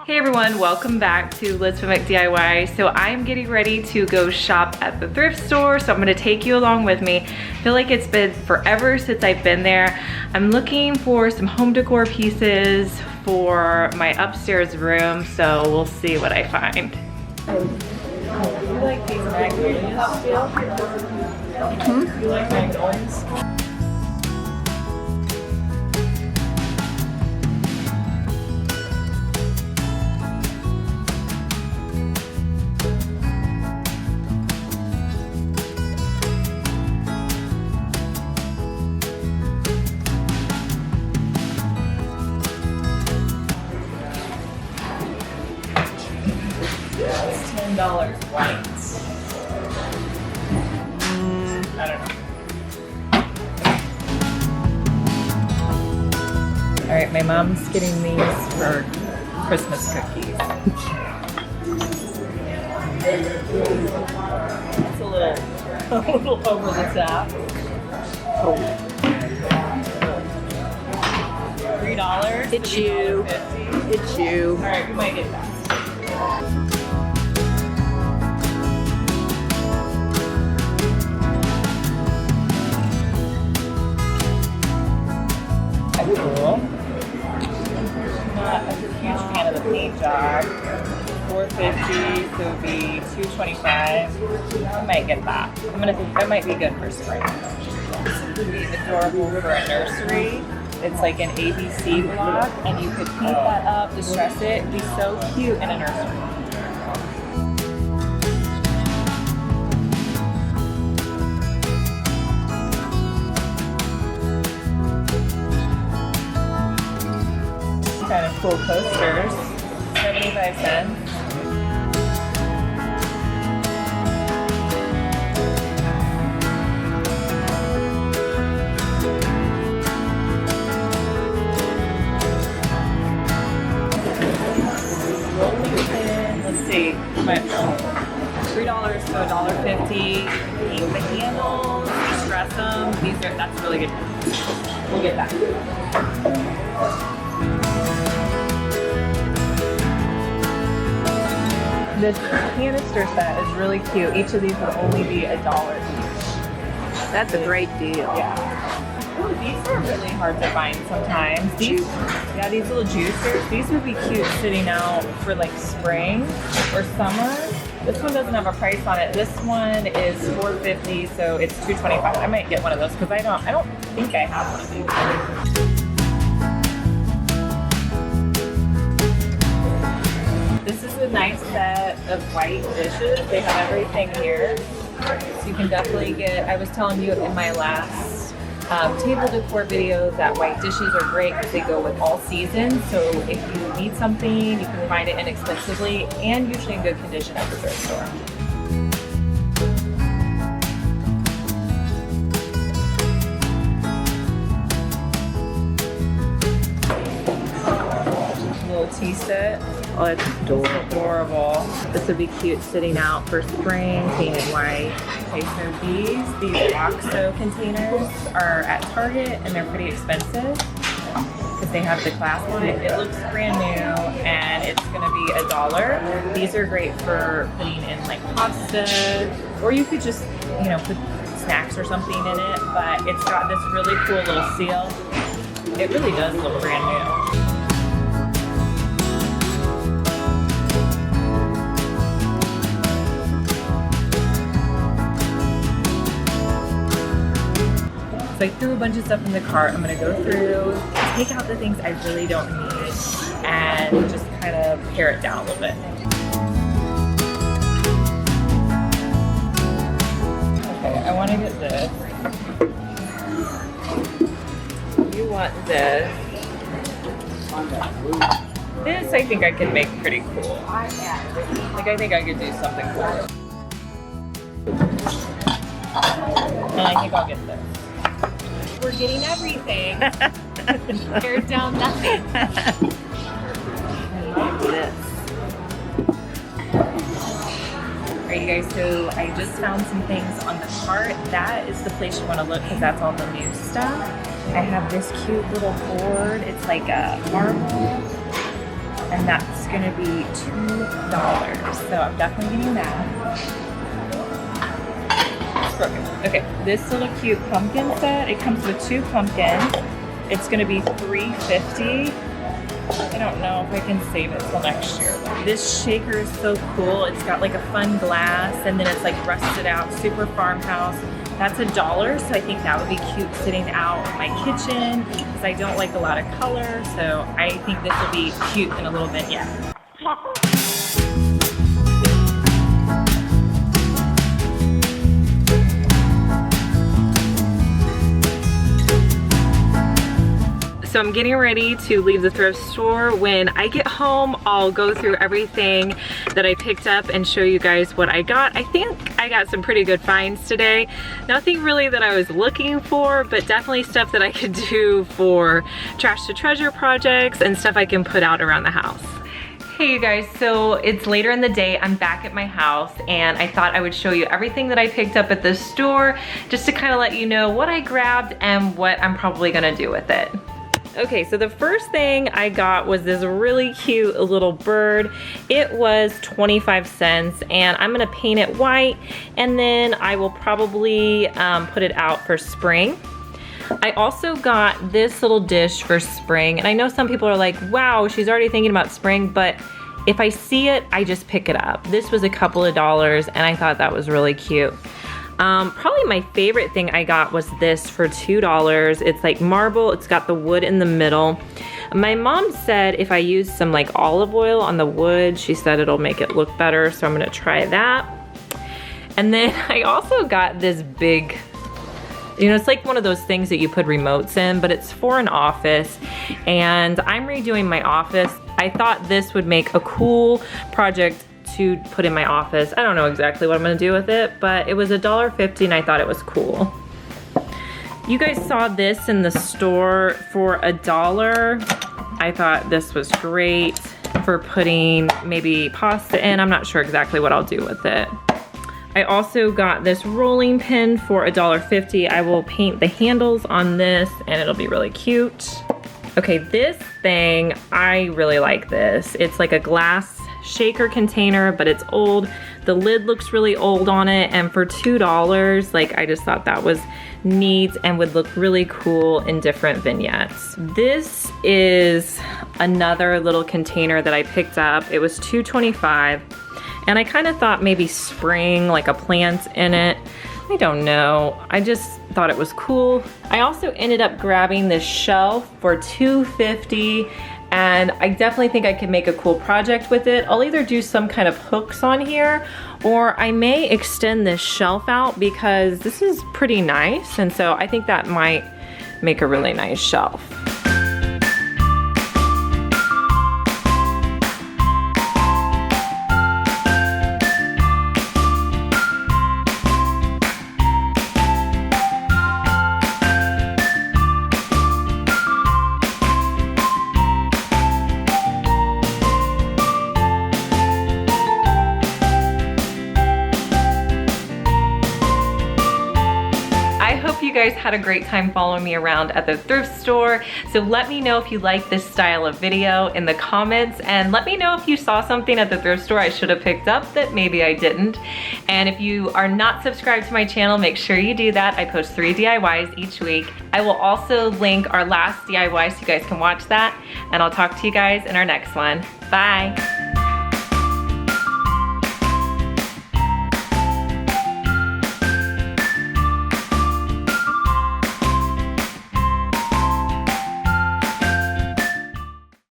Hey everyone, welcome back to lizfenwickdiy. So I'm getting ready to go shop at the thrift store, so I'm gonna take you along with me. I feel like it's been forever since I've been there. I'm looking for some home decor pieces for my upstairs room, so we'll see what I find. You like these magnolias still? You like magnolias? It's $10 white. I don't know. All right, my mom's getting these for Christmas cookies. It's a little over the top. $3. It's you. $1.50. It's you. All right, we might get that. Cool. Not a huge fan of the paint job. $4.50, so it would be $2.25. I might get that. That might be good for spring. This would be adorable for a nursery. It's like an ABC block, and you could paint that up, distress it. It'd be so cute in a nursery. Kind of cool posters, 75 cents. Let's see, $3 to $1.50. Paint the handles, distress them. That's really good. We'll get that. This canister set is really cute. Each of these would only be $1 each. That's a great deal. Yeah. Ooh, these are really hard to find sometimes. These little juicers, these would be cute sitting out for like spring or summer. This one doesn't have a price on it. This one is $4.50, so it's $2.25. I might get one of those because I don't think I have one of these. This is a nice set of white dishes. They have everything here. So you can definitely get, I was telling you in my last table decor video that white dishes are great because they go with all seasons. So if you need something, you can find it inexpensively and usually in good condition at the thrift store. Little tea set. Oh, it's Adorable. This would be cute sitting out for spring, painted white. Okay, so these OXO containers are at Target and they're pretty expensive because they have the glass on it. It looks brand new and it's gonna be $1. These are great for putting in like pasta, or you could just, put snacks or something in it, but it's got this really cool little seal. It really does look brand new. So I threw a bunch of stuff in the cart. I'm gonna go through, take out the things I really don't need, and just kind of pare it down a little bit. Okay, I wanna get this. You want this. This I think I could make pretty cool. Like I think I could do something cool. And I think I'll get this. We're getting everything. Tear down nothing. I love this. Alright you guys, so I just found some things on the cart. That is the place you want to look because that's all the new stuff. I have this cute little board. It's like a marble. and that's gonna be $2. So I'm definitely getting that. It's broken. Okay, this little cute pumpkin set, it comes with 2 pumpkins. It's gonna be $3.50. I don't know if I can save it till next year. This shaker is so cool. It's got like a fun glass, and then it's like rusted out, super farmhouse. That's $1, so I think that would be cute sitting out in my kitchen because I don't like a lot of color, so I think this will be cute in a little vignette. So I'm getting ready to leave the thrift store. When I get home, I'll go through everything that I picked up and show you guys what I got. I think I got some pretty good finds today. Nothing really that I was looking for, but definitely stuff that I could do for trash to treasure projects and stuff I can put out around the house. Hey you guys, so it's later in the day. I'm back at my house and I thought I would show you everything that I picked up at the store just to kind of let you know what I grabbed and what I'm probably gonna do with it. Okay, so the first thing I got was this really cute little bird. It was 25 cents and I'm gonna paint it white and then I will probably put it out for spring. I also got this little dish for spring, and I know some people are like, wow, she's already thinking about spring, but if I see it, I just pick it up. This was a couple of dollars and I thought that was really cute. Probably my favorite thing I got was this for $2. It's like marble, it's got the wood in the middle. My mom said if I use some like olive oil on the wood, she said it'll make it look better, so I'm gonna try that. And then I also got this big, you know, it's like one of those things that you put remotes in, but it's for an office, and I'm redoing my office. I thought this would make a cool project to put in my office. I don't know exactly what I'm gonna do with it, but it was $1.50 and I thought it was cool. You guys saw this in the store for $1. I thought this was great for putting maybe pasta in. I'm not sure exactly what I'll do with it. I also got this rolling pin for $1.50. I will paint the handles on this and it'll be really cute. Okay, this thing, I really like this. It's like a glass shaker container, but it's old. The lid looks really old on it, and for $2, like I just thought that was neat and would look really cool in different vignettes. This is another little container that I picked up. It was $2.25, and I kind of thought maybe spring, like a plant in it. I don't know, I just thought it was cool. I also ended up grabbing this shelf for $2.50, and I definitely think I could make a cool project with it. I'll either do some kind of hooks on here, or I may extend this shelf out because this is pretty nice, and so I think that might make a really nice shelf. You guys had a great time following me around at the thrift store. So let me know if you like this style of video in the comments, and let me know if you saw something at the thrift store I should have picked up that maybe I didn't. And if you are not subscribed to my channel, make sure you do that. I post 3 DIYs each week. I will also link our last DIY so you guys can watch that, and I'll talk to you guys in our next one. Bye.